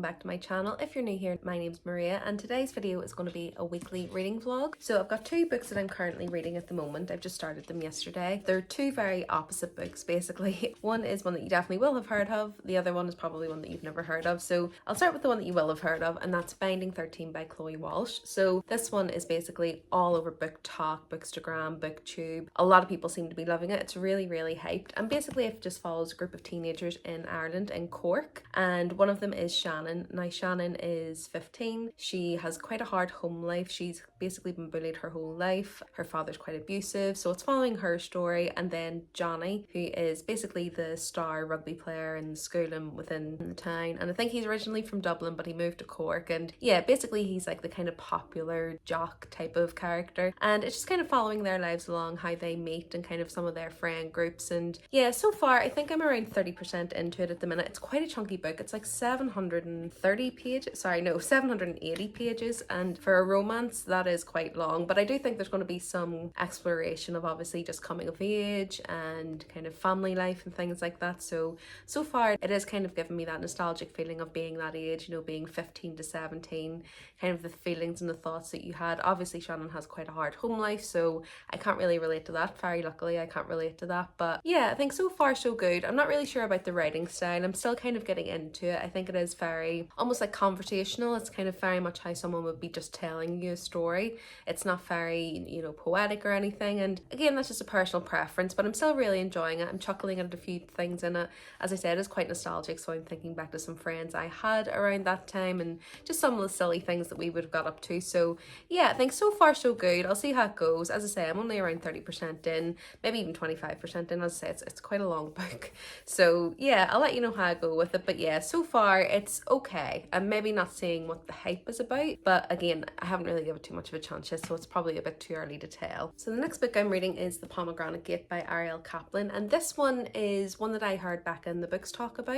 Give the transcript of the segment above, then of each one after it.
back to my channel. If you're new here, my name's Maria and today's video is going to be a weekly reading vlog. So I've got two books that I'm currently reading at the moment. I've just started them yesterday. They're two very opposite books basically. One is one that you definitely will have heard of, the other one is probably one that you've never heard of. So I'll start with the one that you will have heard of, and that's Binding 13 by Chloe Walsh. So this one is basically all over Booktok, Bookstagram, Booktube. A lot of people seem to be loving it. It's really hyped, and basically it just follows a group of teenagers in Ireland, in Cork, and one of them is Shannon. Now Shannon is 15. She has quite a hard home life. She's basically been bullied her whole life. Her father's quite abusive, so it's following her story. And then Johnny, who is basically the star rugby player in the school and within the town, and I think he's originally from Dublin but he moved to Cork, and yeah, basically he's like the kind of popular jock type of character, and it's just kind of following their lives along, how they meet and kind of some of their friend groups. And yeah, so far I think I'm around 30% into it at the minute. It's quite a chunky book. It's like 730 pages, sorry no, 780 pages, and for a romance that is quite long, but I do think there's going to be some exploration of obviously just coming of age and kind of family life and things like that. So far it is kind of giving me that nostalgic feeling of being that age, you know, being 15 to 17, kind of the feelings and the thoughts that you had. Obviously Shannon has quite a hard home life, so I can't really relate to that. Very luckily I can't relate to that, but yeah, I think so far so good. I'm not really sure about the writing style. I'm still kind of getting into it. I think it is very almost like conversational. It's kind of very much how someone would be just telling you a story. It's not very, you know, poetic or anything, and again, that's just a personal preference, but I'm still really enjoying it. I'm chuckling at a few things in it. As I said, it's quite nostalgic, so I'm thinking back to some friends I had around that time and just some of the silly things that we would have got up to. So yeah, I think so far so good. I'll see how it goes. As I say, I'm only around 30% in, maybe even 25% in. As I say, it's quite a long book, so yeah, I'll let you know how I go with it. But yeah, so far it's okay. I'm maybe not seeing what the hype is about, but again, I haven't really given it too much of a chance yet, so it's probably a bit too early to tell. So the next book I'm reading is The Pomegranate Gate by Ariel Kaplan, and this one is one that I heard back in the Booktok about.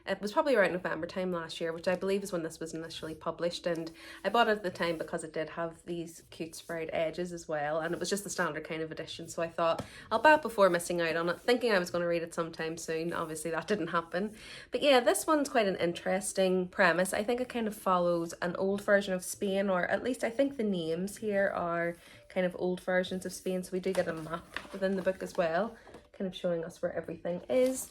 It was probably around November time last year, which I believe is when this was initially published, and I bought it at the time because it did have these cute sprayed edges as well, and it was just the standard kind of edition, so I thought I'll buy it before missing out on it, thinking I was going to read it sometime soon. Obviously that didn't happen, but yeah, this one's quite an interesting premise. I think it kind of follows an old version of Spain, or at least I think the names here are kind of old versions of Spain, so we do get a map within the book as well, kind of showing us where everything is.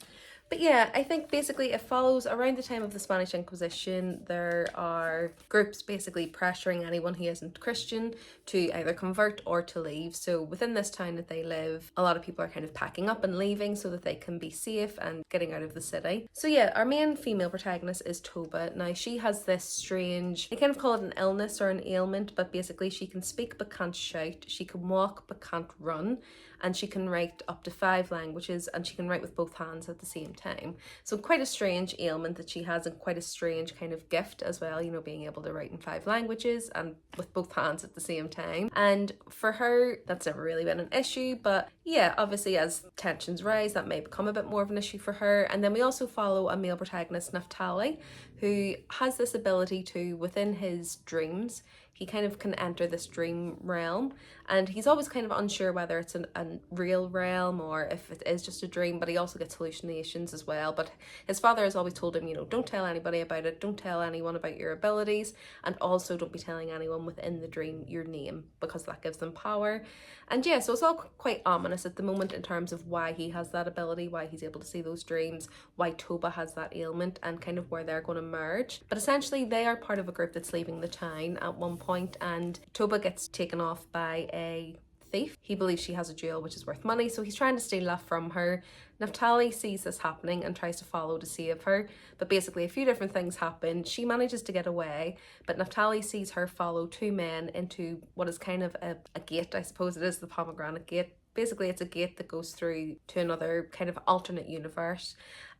But yeah, I think basically it follows around the time of the Spanish Inquisition. There are groups basically pressuring anyone who isn't Christian to either convert or to leave. So within this town that they live, a lot of people are kind of packing up and leaving so that they can be safe and getting out of the city. So yeah, our main female protagonist is Toba. Now she has this strange, they kind of call it an illness or an ailment, but basically she can speak but can't shout, she can walk but can't run, and she can write up to 5 languages, and she can write with both hands at the same time. So quite a strange ailment that she has, and quite a strange kind of gift as well, you know, being able to write in 5 languages and with both hands at the same time. And for her, that's never really been an issue, but yeah, obviously as tensions rise, that may become a bit more of an issue for her. And then we also follow a male protagonist, Naphtali, who has this ability to, within his dreams, he kind of can enter this dream realm, and he's always kind of unsure whether it's a real realm or if it is just a dream, but he also gets hallucinations as well. But his father has always told him, you know, don't tell anybody about it, don't tell anyone about your abilities, and also don't be telling anyone within the dream your name, because that gives them power. And yeah, so it's all quite ominous at the moment in terms of why he has that ability, why he's able to see those dreams, why Toba has that ailment, and kind of where they're going to merge. But essentially they are part of a group that's leaving the town at one point, and Toba gets taken off by a thief. He believes she has a jewel which is worth money, so he's trying to steal that from her. Naphtali sees this happening and tries to follow to save her, but basically a few different things happen. She manages to get away, but Naphtali sees her follow 2 men into what is kind of a gate, I suppose it is, the Pomegranate Gate. Basically it's a gate that goes through to another kind of alternate universe.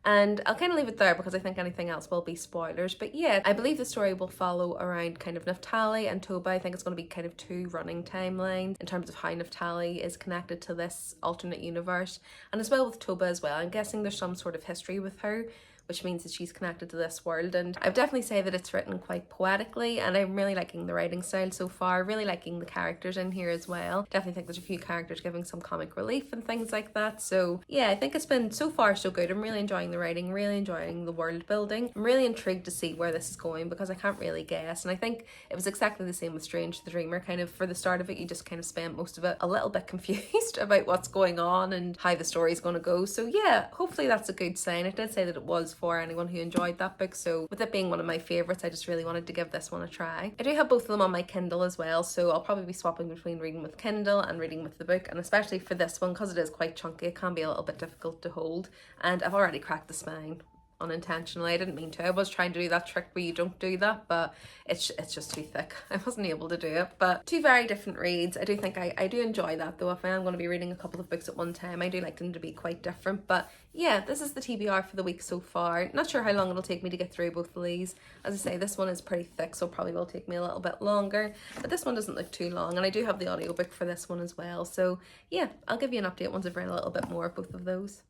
And I'll kind of leave it there because I think anything else will be spoilers. But yeah, I believe the story will follow around kind of Naphtali and Toba. I think it's going to be kind of 2 running timelines in terms of how Naphtali is connected to this alternate universe, and as well with Toba as well. I'm guessing there's some sort of history with her, which means that she's connected to this world. And I would definitely say that it's written quite poetically, and I'm really liking the writing style so far, really liking the characters in here as well. Definitely think there's a few characters giving some comic relief and things like that. So yeah, I think it's been so far so good. I'm really enjoying the writing, really enjoying the world building. I'm really intrigued to see where this is going because I can't really guess. And I think it was exactly the same with Strange the Dreamer. Kind of for the start of it, you just kind of spent most of it a little bit confused about what's going on and how the story's going to go. So yeah, hopefully that's a good sign. It did say that it was for anyone who enjoyed that book, so with it being one of my favourites, I just really wanted to give this one a try. I do have both of them on my Kindle as well, so I'll probably be swapping between reading with Kindle and reading with the book, and especially for this one, because it is quite chunky, it can be a little bit difficult to hold, and I've already cracked the spine unintentionally. I didn't mean to. I was trying to do that trick where you don't do that, but it's just too thick. I wasn't able to do it. But two very different reads. I do think I do enjoy that, though. If I am going to be reading a couple of books at one time, I do like them to be quite different. But yeah, this is the TBR for the week so far. Not sure how long it'll take me to get through both of these. As I say, this one is pretty thick, so probably will take me a little bit longer, but this one doesn't look too long, and I do have the audiobook for this one as well. So yeah, I'll give you an update once I've read a little bit more of both of those.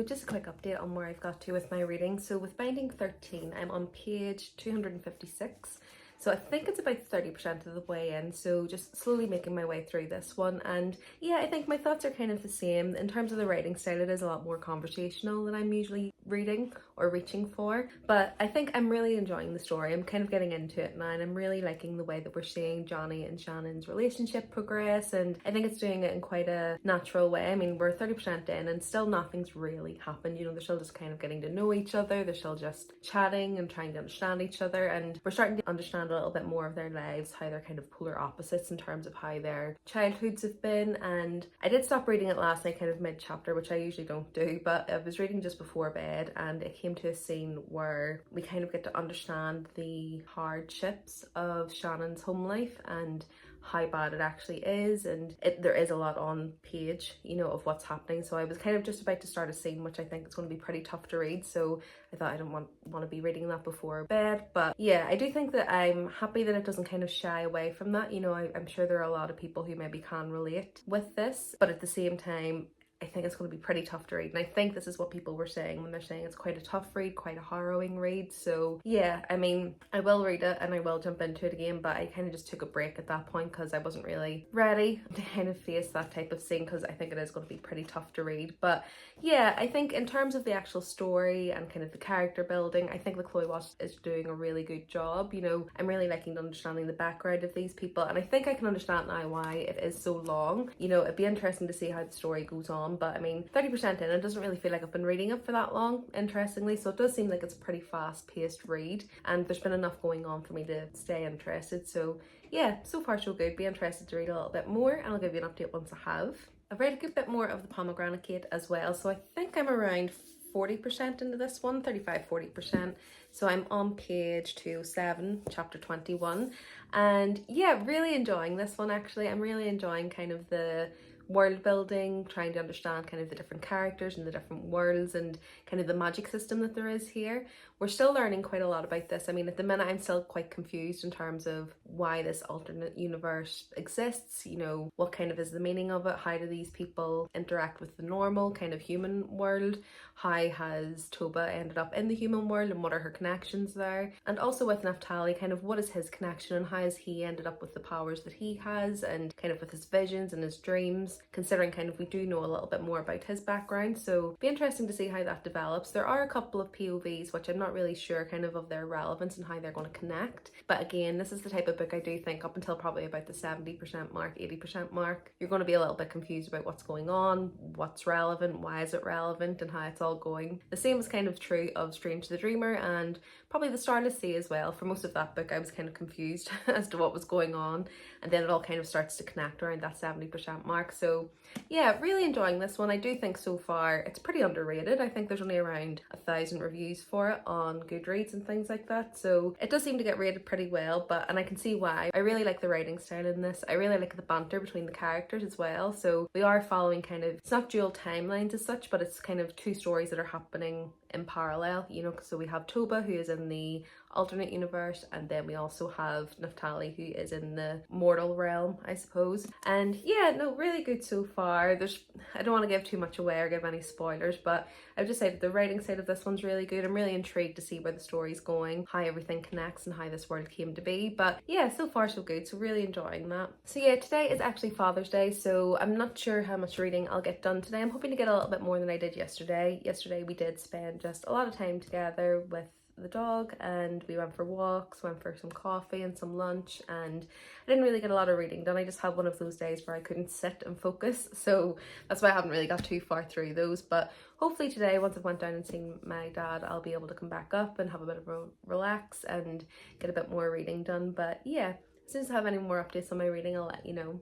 Just a quick update on where I've got to with my reading. So with Binding 13, I'm on page 256. So I think it's about 30% of the way in, so just slowly making my way through this one. And yeah, I think my thoughts are kind of the same. In terms of the writing style, it is a lot more conversational than I'm usually reading or reaching for, but I think I'm really enjoying the story. I'm kind of getting into it now, and I'm really liking the way that we're seeing Johnny and Shannon's relationship progress, and I think it's doing it in quite a natural way. I mean, we're 30% in and still nothing's really happened, you know, they're still just kind of getting to know each other, they're still just chatting and trying to understand each other, and we're starting to understand a little bit more of their lives, how they're kind of polar opposites in terms of how their childhoods have been. And I did stop reading it last night, kind of mid-chapter, which I usually don't do, but I was reading just before bed, and it came to a scene where we kind of get to understand the hardships of Shannon's home life and how bad it actually is, and there is a lot on page, you know, of what's happening. So I was kind of just about to start a scene which I think is going to be pretty tough to read, so I thought I don't want to be reading that before bed. But yeah, I do think that I'm happy that it doesn't kind of shy away from that. You know, I'm sure there are a lot of people who maybe can relate with this, but at the same time I think it's going to be pretty tough to read, and I think this is what people were saying when they're saying it's quite a tough read, quite a harrowing read. So yeah, I mean, I will read it and I will jump into it again, but I kind of just took a break at that point because I wasn't really ready to kind of face that type of scene, because I think it is going to be pretty tough to read. But yeah, I think in terms of the actual story and kind of the character building, I think the Chloe Watch is doing a really good job. You know, I'm really liking understanding the background of these people, and I think I can understand now why it is so long. You know, it'd be interesting to see how the story goes on on, but I mean 30% in, it doesn't really feel like I've been reading it for that long, interestingly, so it does seem like it's a pretty fast-paced read and there's been enough going on for me to stay interested. So yeah, so far so good. Be interested to read a little bit more and I'll give you an update once I have. I've read a good bit more of the Pomegranate Gate as well, so I think I'm around 40% into this one, 35-40%. So I'm on page 207, chapter 21, and yeah, really enjoying this one actually. I'm really enjoying kind of the world building, trying to understand kind of the different characters and the different worlds and kind of the magic system that there is here. We're still learning quite a lot about this. I mean, at the minute I'm still quite confused in terms of why this alternate universe exists, you know, what kind of is the meaning of it, how do these people interact with the normal kind of human world, how has Toba ended up in the human world and what are her connections there, and also with Naphtali, kind of what is his connection and how has he ended up with the powers that he has and kind of with his visions and his dreams, considering kind of we do know a little bit more about his background. So be interesting to see how that develops. There are a couple of POVs which I'm not really sure kind of their relevance and how they're going to connect, but again, this is the type of book I do think up until probably about the 70% mark, 80% mark, you're going to be a little bit confused about what's going on, what's relevant, why is it relevant, and how it's all going. The same is kind of true of Strange the Dreamer and probably the Starless Sea as well. For most of that book I was kind of confused as to what was going on, and then it all kind of starts to connect around that 70% mark. So yeah, really enjoying this one. I do think so far it's pretty underrated. I think there's only around 1,000 reviews for it on Goodreads and things like that, so it does seem to get rated pretty well, and I can see why. I really like the writing style in this. I really like the banter between the characters as well. So we are following kind of, it's not dual timelines as such, but it's kind of two stories that are happening in parallel, you know. So we have Toba, who is in the alternate universe, and then we also have Naphtali, who is in the mortal realm, I suppose. And yeah, no, really good so far. I don't want to give too much away or give any spoilers, but I've just said the writing side of this one's really good. I'm really intrigued to see where the story's going, how everything connects and how this world came to be. But yeah, so far so good, so really enjoying that. So yeah, today is actually Father's Day, so I'm not sure how much reading I'll get done today. I'm hoping to get a little bit more than I did yesterday. Yesterday we did spend just a lot of time together with the dog, and we went for walks, went for some coffee and some lunch, and I didn't really get a lot of reading done. I just had one of those days where I couldn't sit and focus, so that's why I haven't really got too far through those. But hopefully today, once I've went down and seen my dad, I'll be able to come back up and have a bit of a relax and get a bit more reading done. But yeah, as soon as I have any more updates on my reading, I'll let you know.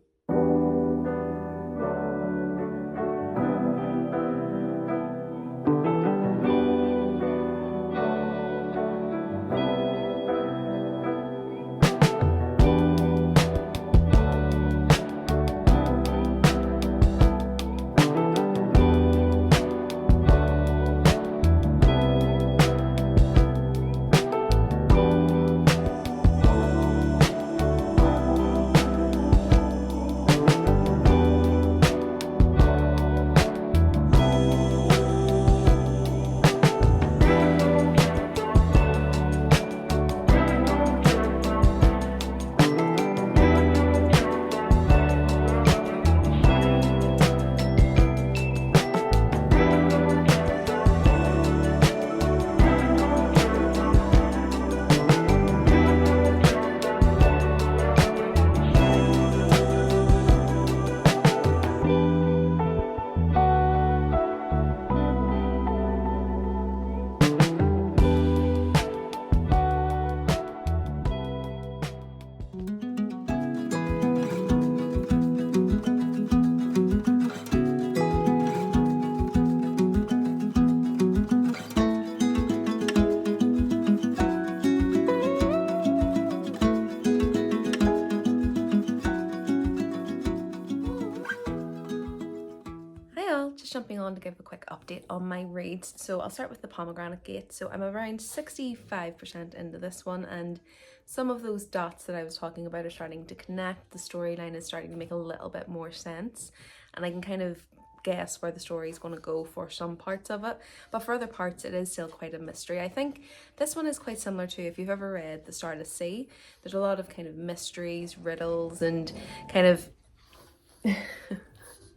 Just jumping on to give a quick update on my reads. So I'll start with the Pomegranate Gate. So I'm around 65% into this one, and some of those dots that I was talking about are starting to connect. The storyline is starting to make a little bit more sense, and I can kind of guess where the story is going to go for some parts of it, but for other parts it is still quite a mystery. I think this one is quite similar to, if you've ever read The Starless Sea, there's a lot of kind of mysteries, riddles, and kind of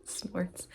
snorts,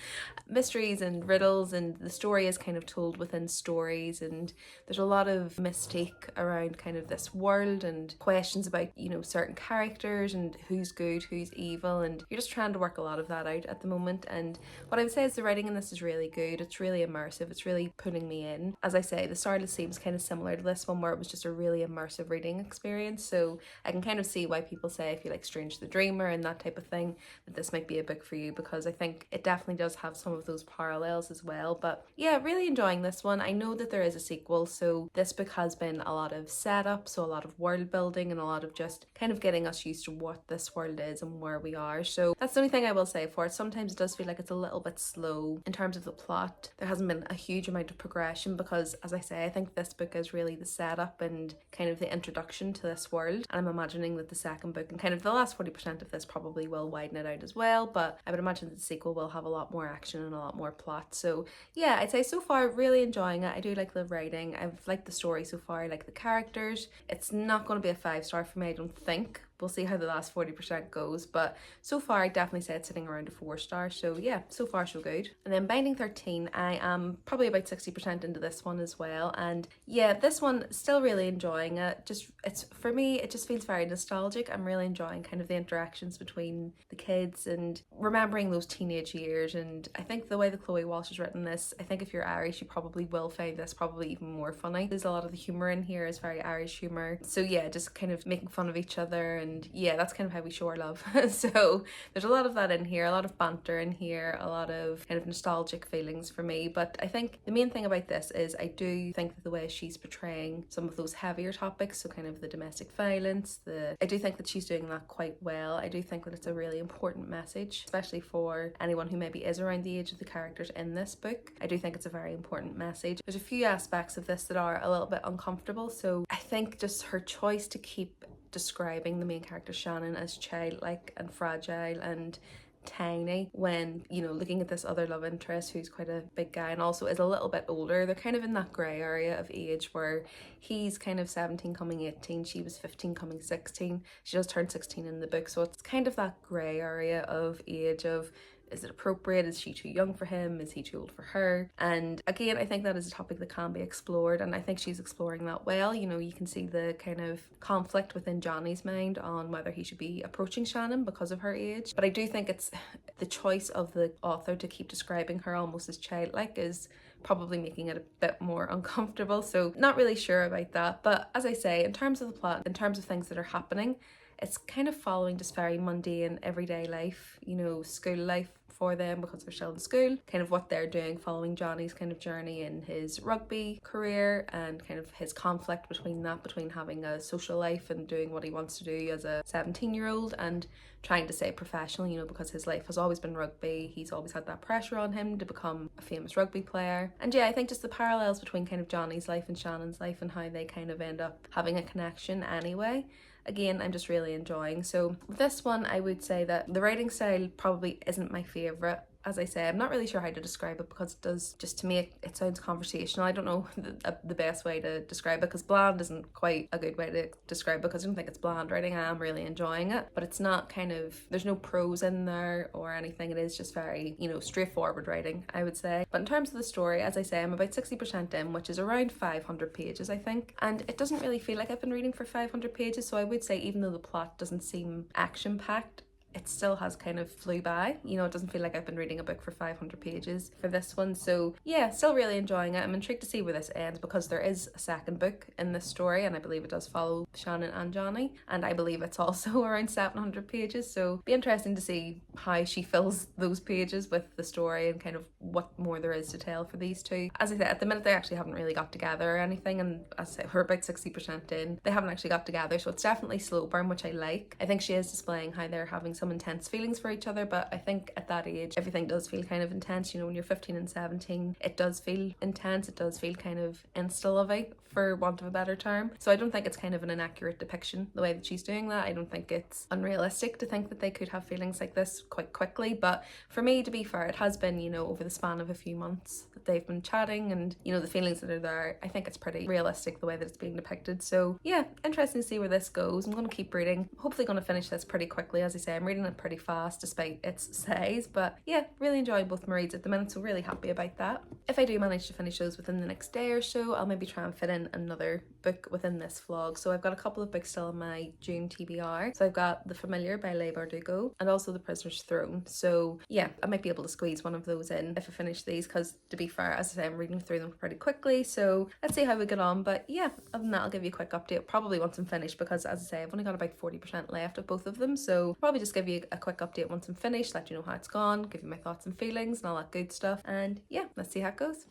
mysteries and riddles, and the story is kind of told within stories, and there's a lot of mystique around kind of this world and questions about, you know, certain characters and who's good, who's evil, and you're just trying to work a lot of that out at the moment. And what I would say is the writing in this is really good. It's really immersive. It's really putting me in. As I say, the Starless seems kind of similar to this one, where it was just a really immersive reading experience. So I can kind of see why people say, if you like Strange the Dreamer and that type of thing, that this might be a book for you, because I think it definitely does have some of those parallels as well. But yeah, really enjoying this one. I know that there is a sequel, so this book has been a lot of setup, so a lot of world building and a lot of just kind of getting us used to what this world is and where we are. So that's the only thing I will say for it. Sometimes it does feel like it's a little bit slow in terms of the plot. There hasn't been a huge amount of progression because, as I say, I think this book is really the setup and kind of the introduction to this world. And I'm imagining that the second book and kind of the last 40% of this probably will widen it out as well, but I would imagine that the sequel will have a lot more action and a lot more plot. So yeah, I'd say so far really enjoying it. I do like the writing. I've liked the story so far. I like the characters. It's not going to be a 5-star for me, I don't think. We'll see how the last 40% goes, but so far I definitely say it's sitting around a 4-star. So yeah, so far so good. And then Binding 13, I am probably about 60% into this one as well, and yeah, this one still really enjoying it. Just, it's, for me, it just feels very nostalgic. I'm really enjoying kind of the interactions between the kids and remembering those teenage years. And I think the way that Chloe Walsh has written this, I think if you're Irish you probably will find this probably even more funny. There's a lot of the humour in here is very Irish humour, so yeah, just kind of making fun of each other, and yeah, that's kind of how we show our love. So there's a lot of that in here, a lot of banter in here, a lot of kind of nostalgic feelings for me. But I think the main thing about this is I do think that the way she's portraying some of those heavier topics, so kind of the domestic violence, I do think that she's doing that quite well. I do think that it's a really important message, especially for anyone who maybe is around the age of the characters in this book. I do think it's a very important message. There's a few aspects of this that are a little bit uncomfortable, so I think just her choice to keep describing the main character Shannon as childlike and fragile and tiny, when, you know, looking at this other love interest who's quite a big guy and also is a little bit older. They're kind of in that grey area of age where he's kind of 17 coming 18, she was 15 coming 16. She does turn 16 in the book, so it's kind of that grey area of age of, is it appropriate? Is she too young for him? Is he too old for her? And again, I think that is a topic that can be explored, and I think she's exploring that well. You know, you can see the kind of conflict within Johnny's mind on whether he should be approaching Shannon because of her age. But I do think it's the choice of the author to keep describing her almost as childlike is probably making it a bit more uncomfortable. So not really sure about that. But as I say, in terms of the plot, in terms of things that are happening, it's kind of following just very mundane everyday life, you know, school life for them because they're still in school, kind of what they're doing, following Johnny's kind of journey in his rugby career and kind of his conflict between that, between having a social life and doing what he wants to do as a 17-year-old and trying to stay professional, you know, because his life has always been rugby. He's always had that pressure on him to become a famous rugby player. And yeah, I think just the parallels between kind of Johnny's life and Shannon's life and how they kind of end up having a connection anyway. Again, I'm just really enjoying. So this one, I would say that the writing style probably isn't my favourite. As I say, I'm not really sure how to describe it because it does, just to me, it sounds conversational. I don't know the best way to describe it, because bland isn't quite a good way to describe it, because I don't think it's bland writing. I am really enjoying it, but it's not kind of, there's no prose in there or anything. It is just very, you know, straightforward writing, I would say. But in terms of the story, as I say, I'm about 60% in, which is around 500 pages, I think. And it doesn't really feel like I've been reading for 500 pages. So I would say, even though the plot doesn't seem action-packed, it still has kind of flew by. You know, it doesn't feel like I've been reading a book for 500 pages for this one. So yeah, still really enjoying it. I'm intrigued to see where this ends because there is a second book in this story, and I believe it does follow Shannon and Johnny, and I believe it's also around 700 pages. So be interesting to see how she fills those pages with the story and kind of what more there is to tell for these two. As I said, at the minute they actually haven't really got together or anything, and as I said, we're about 60% in. They haven't actually got together, so it's definitely slow burn, which I like. I think she is displaying how they're having some intense feelings for each other, but I think at that age everything does feel kind of intense. You know, when you're 15 and 17, it does feel intense. It does feel kind of insta-lovey, for want of a better term. So I don't think it's kind of an inaccurate depiction the way that she's doing that. I don't think it's unrealistic to think that they could have feelings like this quite quickly, but for me, to be fair, it has been, you know, over the span of a few months that they've been chatting, and you know, the feelings that are there, I think it's pretty realistic the way that it's being depicted. So yeah, interesting to see where this goes. I'm going to keep reading, hopefully going to finish this pretty quickly. As I say, I'm reading it pretty fast despite its size, but yeah, really enjoying both my reads at the minute, so really happy about that. If I do manage to finish those within the next day or so, I'll maybe try and fit in another book within this vlog. So I've got a couple of books still in my June TBR. So I've got The Familiar by Leigh Bardugo and also The Prisoner's Throne. So yeah, I might be able to squeeze one of those in if I finish these, because to be fair, as I say, I'm reading through them pretty quickly, so let's see how we get on. But yeah, other than that, I'll give you a quick update probably once I'm finished, because as I say, I've only got about 40% left of both of them, so probably just give you a quick update once I'm finished, let you know how it's gone, give you my thoughts and feelings and all that good stuff, and yeah, let's see how it goes.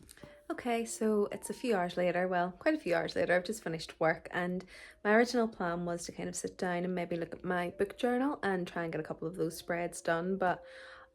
Okay, so it's a few hours later, well, quite a few hours later. I've just finished work, and my original plan was to kind of sit down and maybe look at my book journal and try and get a couple of those spreads done, but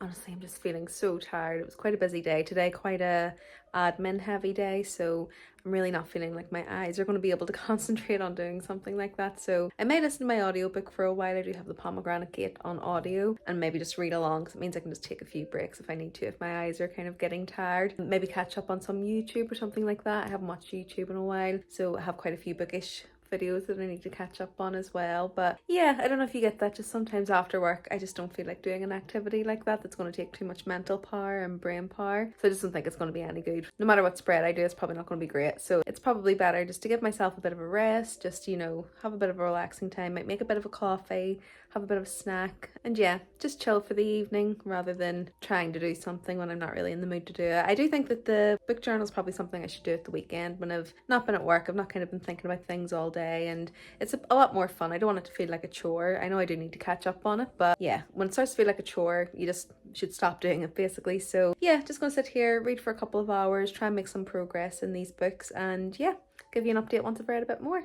honestly, I'm just feeling so tired. It was quite a busy day today, quite a admin heavy day, so I'm really not feeling like my eyes are going to be able to concentrate on doing something like that. So I may listen to my audiobook for a while. I do have The Pomegranate Gate on audio, and maybe just read along, because it means I can just take a few breaks if I need to, if my eyes are kind of getting tired. Maybe catch up on some YouTube or something like that. I haven't watched YouTube in a while, so I have quite a few bookish videos that I need to catch up on as well. But yeah, I don't know if you get that, just sometimes after work I just don't feel like doing an activity like that that's going to take too much mental power and brain power, so I just don't think it's going to be any good. No matter what spread I do, it's probably not going to be great, so it's probably better just to give myself a bit of a rest, just, you know, have a bit of a relaxing time, might make a bit of a coffee, have a bit of a snack, and yeah, just chill for the evening rather than trying to do something when I'm not really in the mood to do it. I do think that the book journal is probably something I should do at the weekend when I've not been at work. I've not kind of been thinking about things all day, and it's a lot more fun. I don't want it to feel like a chore. I know I do need to catch up on it, but yeah, when it starts to feel like a chore, you just should stop doing it basically. So yeah, just gonna sit here, read for a couple of hours, try and make some progress in these books, and yeah, give you an update once I've read a bit more.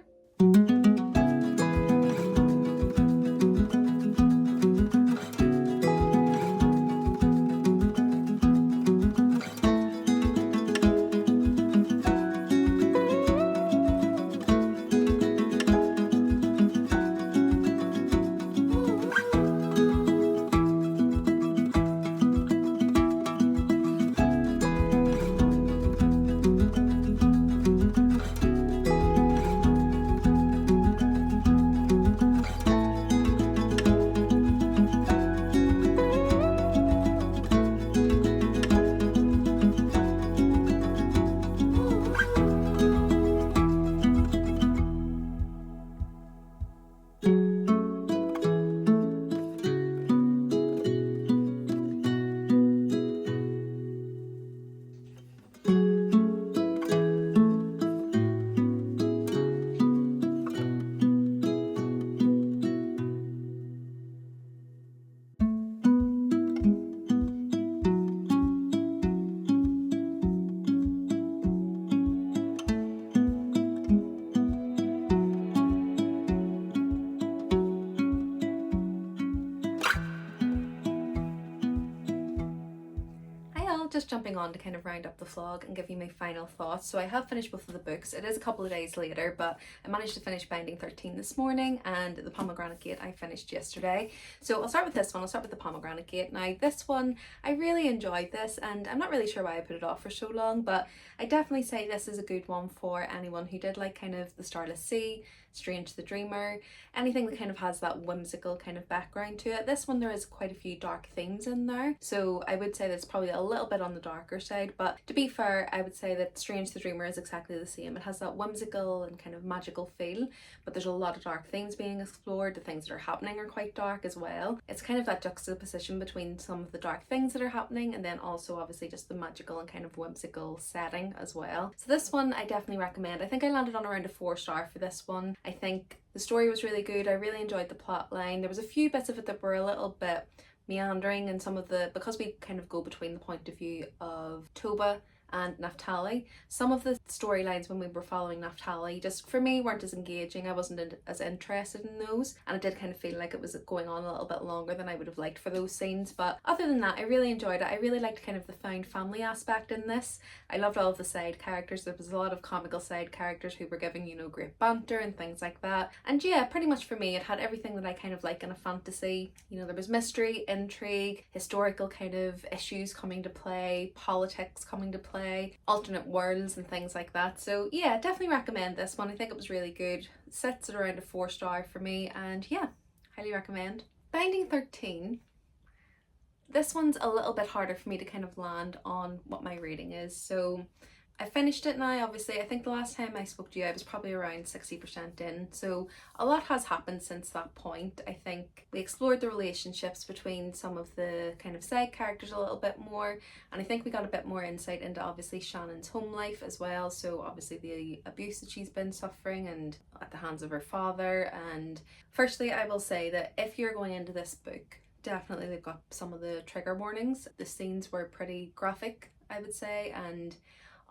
Just jumping on to kind of round up the vlog and give you my final thoughts. So I have finished both of the books. It is a couple of days later, but I managed to finish Binding 13 this morning, and The Pomegranate Gate I finished yesterday. So I'll start with this one. I'll start with The Pomegranate Gate. Now this one, I really enjoyed this, and I'm not really sure why I put it off for so long, but I definitely say this is a good one for anyone who did like kind of The Starless Sea, Strange the Dreamer, anything that kind of has that whimsical kind of background to it. This one, there is quite a few dark themes in there, so I would say that's probably a little bit on the darker side, but to be fair, I would say that Strange the Dreamer is exactly the same. It has that whimsical and kind of magical feel, but there's a lot of dark themes being explored. The things that are happening are quite dark as well. It's kind of that juxtaposition between some of the dark things that are happening and then also obviously just the magical and kind of whimsical setting as well. So this one I definitely recommend. I think I landed on around a 4-star for this one. I think the story was really good. I really enjoyed the plot line. There was a few bits of it that were a little bit meandering, and some of the, because we kind of go between the point of view of Toba and Naphtali, some of the storylines when we were following Naphtali just for me weren't as engaging. I wasn't as interested in those, and it did kind of feel like it was going on a little bit longer than I would have liked for those scenes. But other than that, I really enjoyed it. I really liked kind of the found family aspect in this. I loved all of the side characters. There was a lot of comical side characters who were giving, you know, great banter and things like that. And yeah, pretty much for me it had everything that I kind of like in a fantasy. You know, there was mystery, intrigue, historical kind of issues coming to play, politics coming to play, alternate worlds and things like that. So yeah, definitely recommend this one. I think it was really good. It sits at around a 4-star for me, and yeah, highly recommend. Binding 13. This one's a little bit harder for me to kind of land on what my rating is. So I finished it now. Obviously, I think the last time I spoke to you I was probably around 60% in, so a lot has happened since that point. I think we explored the relationships between some of the kind of side characters a little bit more, and I think we got a bit more insight into obviously Shannon's home life as well. So obviously the abuse that she's been suffering and at the hands of her father. And firstly, I will say that if you're going into this book, definitely they've got some of the trigger warnings. The scenes were pretty graphic, I would say, and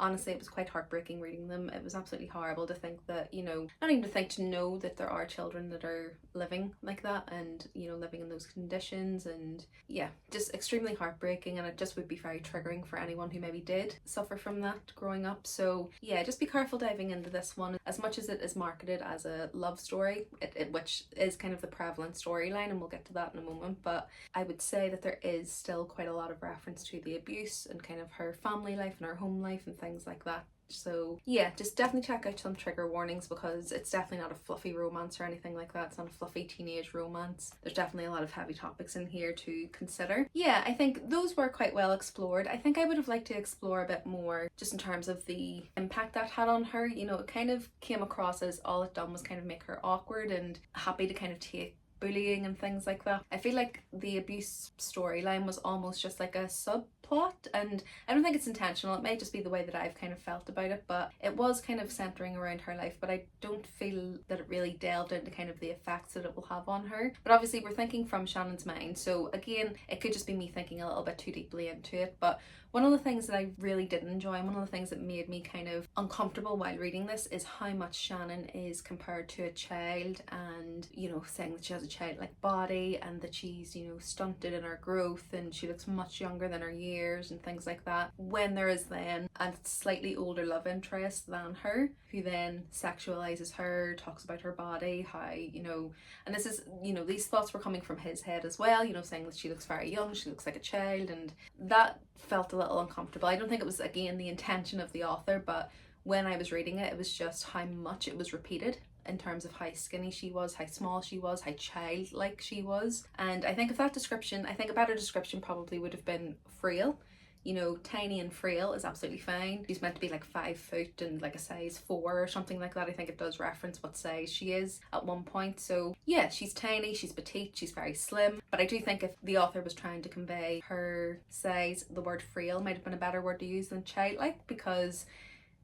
honestly, it was quite heartbreaking reading them. It was absolutely horrible to think that, you know, not even to think, to know that there are children that are living like that and, you know, living in those conditions. And yeah, just extremely heartbreaking, and it just would be very triggering for anyone who maybe did suffer from that growing up. So yeah, just be careful diving into this one. As much as it is marketed as a love story, which is kind of the prevalent storyline, and we'll get to that in a moment, but I would say that there is still quite a lot of reference to the abuse and kind of her family life and her home life and things like that. So yeah, just definitely check out some trigger warnings, because it's definitely not a fluffy romance or anything like that. It's not a fluffy teenage romance. There's definitely a lot of heavy topics in here to consider. Yeah, I think those were quite well explored. I think I would have liked to explore a bit more just in terms of the impact that had on her. You know, it kind of came across as all it done was kind of make her awkward and happy to kind of take bullying and things like that. I feel like the abuse storyline was almost just like a subplot, and I don't think it's intentional. It may just be the way that I've kind of felt about it, but it was kind of centering around her life, but I don't feel that it really delved into kind of the effects that it will have on her. But obviously we're thinking from Shannon's mind, so again, it could just be me thinking a little bit too deeply into it. But one of the things that I really didn't enjoy, and one of the things that made me kind of uncomfortable while reading this, is how much Shannon is compared to a child, and, you know, saying that she has a childlike body and that she's, you know, stunted in her growth and she looks much younger than her years and things like that, when there is then a slightly older love interest than her who then sexualizes her, talks about her body, how, you know, and this is, you know, these thoughts were coming from his head as well, you know, saying that she looks very young, she looks like a child, and that felt a little uncomfortable. I don't think it was, again, the intention of the author, but when I was reading it, it was just how much it was repeated in terms of how skinny she was, how small she was, how childlike she was. And I think if that description, I think a better description probably would have been frail. You know, tiny and frail is absolutely fine. She's meant to be like 5 foot and like a size 4 or something like that. I think it does reference what size she is at one point. So yeah, she's tiny, she's petite, she's very slim. But I do think if the author was trying to convey her size, the word frail might have been a better word to use than childlike, because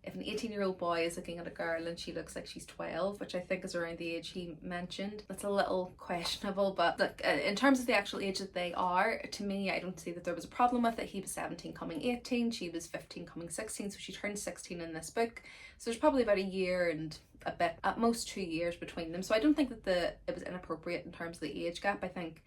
if an 18-year-old boy is looking at a girl and she looks like she's 12, which I think is around the age he mentioned, that's a little questionable. But look, in terms of the actual age that they are, to me, I don't see that there was a problem with it. He was 17 coming 18, she was 15 coming 16, so she turned 16 in this book. So there's probably about a year and a bit, at most 2 years between them. So I don't think that it was inappropriate in terms of the age gap. I think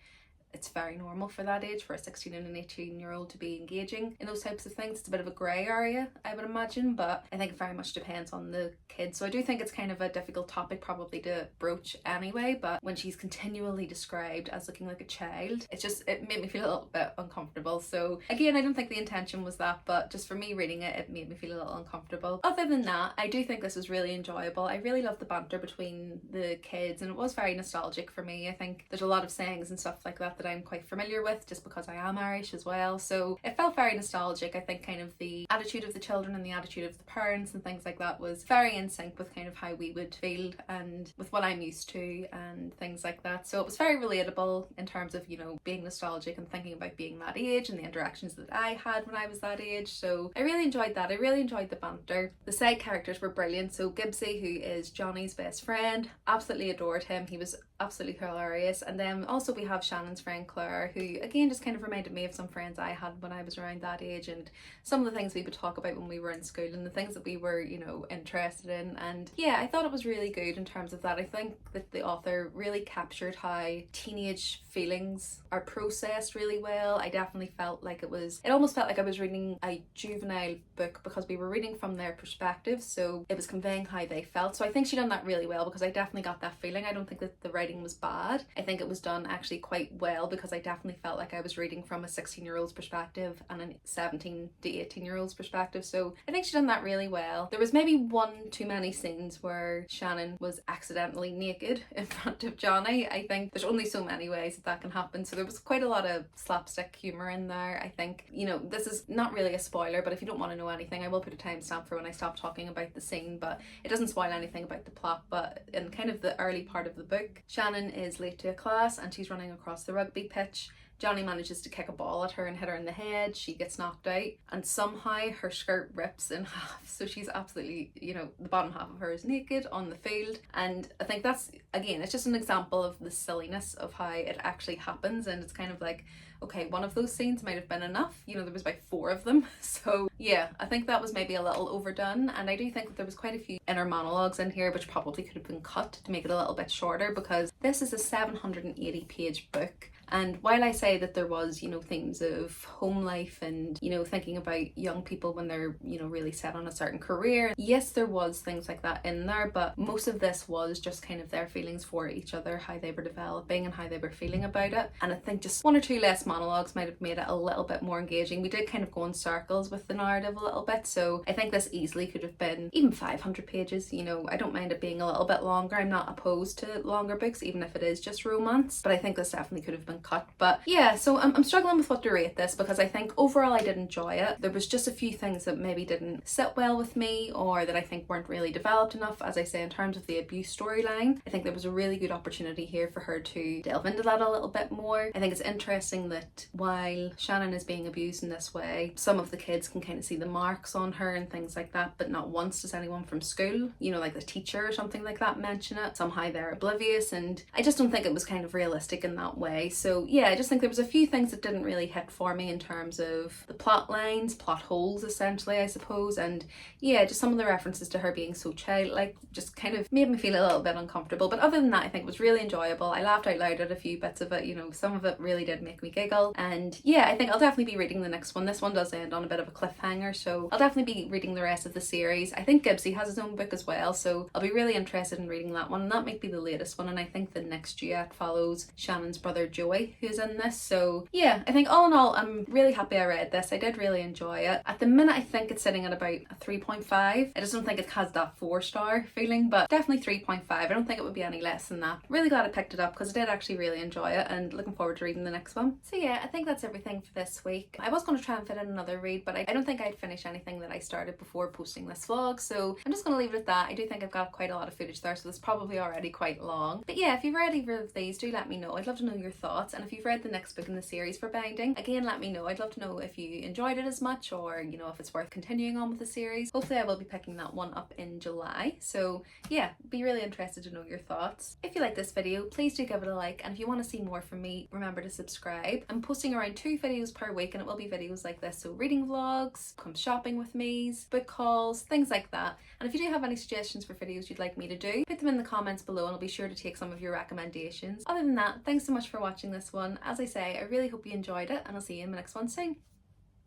it's very normal for that age, for a 16 and an 18-year-old to be engaging in those types of things. It's a bit of a grey area, I would imagine, but I think it very much depends on the kid. So I do think it's kind of a difficult topic probably to broach anyway, but when she's continually described as looking like a child, it made me feel a little bit uncomfortable. So again, I don't think the intention was that, but just for me reading it, it made me feel a little uncomfortable. Other than that, I do think this was really enjoyable. I really loved the banter between the kids, and it was very nostalgic for me. I think there's a lot of sayings and stuff like that I'm quite familiar with, just because I am Irish as well. So it felt very nostalgic. I think kind of the attitude of the children and the attitude of the parents and things like that was very in sync with kind of how we would feel and with what I'm used to and things like that. So it was very relatable in terms of, you know, being nostalgic and thinking about being that age and the interactions that I had when I was that age. So I really enjoyed that. I really enjoyed the banter. The side characters were brilliant. So Gibbsy, who is Johnny's best friend, absolutely adored him. He was absolutely hilarious. And then also we have Shannon's friend Claire, who again just kind of reminded me of some friends I had when I was around that age, and some of the things we would talk about when we were in school and the things that we were, you know, interested in. And yeah, I thought it was really good in terms of that. I think that the author really captured how teenage feelings are processed really well. I definitely felt like it almost felt like I was reading a juvenile book, because we were reading from their perspective, so it was conveying how they felt. So I think she done that really well, because I definitely got that feeling. I don't think that the writing writing was bad. I think it was done actually quite well, because I definitely felt like I was reading from a 16-year-old's perspective and a 17 to 18-year-old's perspective, so I think she done that really well. There was maybe one too many scenes where Shannon was accidentally naked in front of Johnny. I think there's only so many ways that can happen, so there was quite a lot of slapstick humour in there. I think, you know, this is not really a spoiler, but if you don't want to know anything, I will put a timestamp for when I stop talking about the scene, but it doesn't spoil anything about the plot. But in kind of the early part of the book, Shannon is late to a class and she's running across the rugby pitch. Johnny manages to kick a ball at her and hit her in the head. She gets knocked out, and somehow her skirt rips in half, so she's absolutely, you know, the bottom half of her is naked on the field. And I think that's, again, it's just an example of the silliness of how it actually happens. And it's kind of like, okay, one of those scenes might have been enough, you know, there was about 4 of them. So yeah, I think that was maybe a little overdone, and I do think that there was quite a few inner monologues in here which probably could have been cut to make it a little bit shorter, because this is a 780 page book. And while I say that there was, you know, themes of home life and, you know, thinking about young people when they're, you know, really set on a certain career, yes, there was things like that in there, but most of this was just kind of their feelings for each other, how they were developing and how they were feeling about it. And I think just 1 or 2 less monologues might have made it a little bit more engaging. We did kind of go in circles with the narrative a little bit, so I think this easily could have been even 500 pages. You know, I don't mind it being a little bit longer. I'm not opposed to longer books, even if it is just romance, but I think this definitely could have been cut. But yeah, so I'm struggling with what to rate this, because I think overall I did enjoy it. There was just a few things that maybe didn't sit well with me, or that I think weren't really developed enough. As I say, in terms of the abuse storyline, I think there was a really good opportunity here for her to delve into that a little bit more. I think it's interesting that while Shannon is being abused in this way, some of the kids can kind of see the marks on her and things like that, but not once does anyone from school, you know, like the teacher or something like that, mention it. Somehow they're oblivious, and I just don't think it was kind of realistic in that way. So yeah, I just think there was a few things that didn't really hit for me in terms of the plot lines, plot holes essentially, I suppose. And yeah, just some of the references to her being so childlike just kind of made me feel a little bit uncomfortable. But other than that, I think it was really enjoyable. I laughed out loud at a few bits of it, you know, some of it really did make me giggle. And yeah, I think I'll definitely be reading the next one. This one does end on a bit of a cliffhanger, so I'll definitely be reading the rest of the series. I think Gibbsy has his own book as well, so I'll be really interested in reading that one. And that might be the latest one, and I think the next duet follows Shannon's brother Joey, who's in this. So yeah, I think all in all, I'm really happy I read this. I did really enjoy it. At the minute, I think it's sitting at about a 3.5. I just don't think it has that 4-star feeling, but definitely 3.5. I don't think it would be any less than that. Really glad I picked it up, because I did actually really enjoy it, and looking forward to reading the next one. So yeah, I think that's everything for this week. I was going to try and fit in another read, but I don't think I'd finish anything that I started before posting this vlog, so I'm just going to leave it at that. I do think I've got quite a lot of footage there, so it's probably already quite long. But yeah, if you've read either of these, do let me know. I'd love to know your thoughts. And if you've read the next book in the series for Binding, again, let me know. I'd love to know if you enjoyed it as much, or, you know, if it's worth continuing on with the series. Hopefully I will be picking that one up in July. So yeah, be really interested to know your thoughts. If you like this video, please do give it a like, and if you want to see more from me, remember to subscribe. I'm posting around 2 videos per week, and it will be videos like this, so reading vlogs, come shopping with me's, book hauls, things like that. And if you do have any suggestions for videos you'd like me to do, put them in the comments below, and I'll be sure to take some of your recommendations. Other than that, thanks so much for watching this one. As I say, I really hope you enjoyed it, and I'll see you in the next one soon.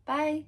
Bye!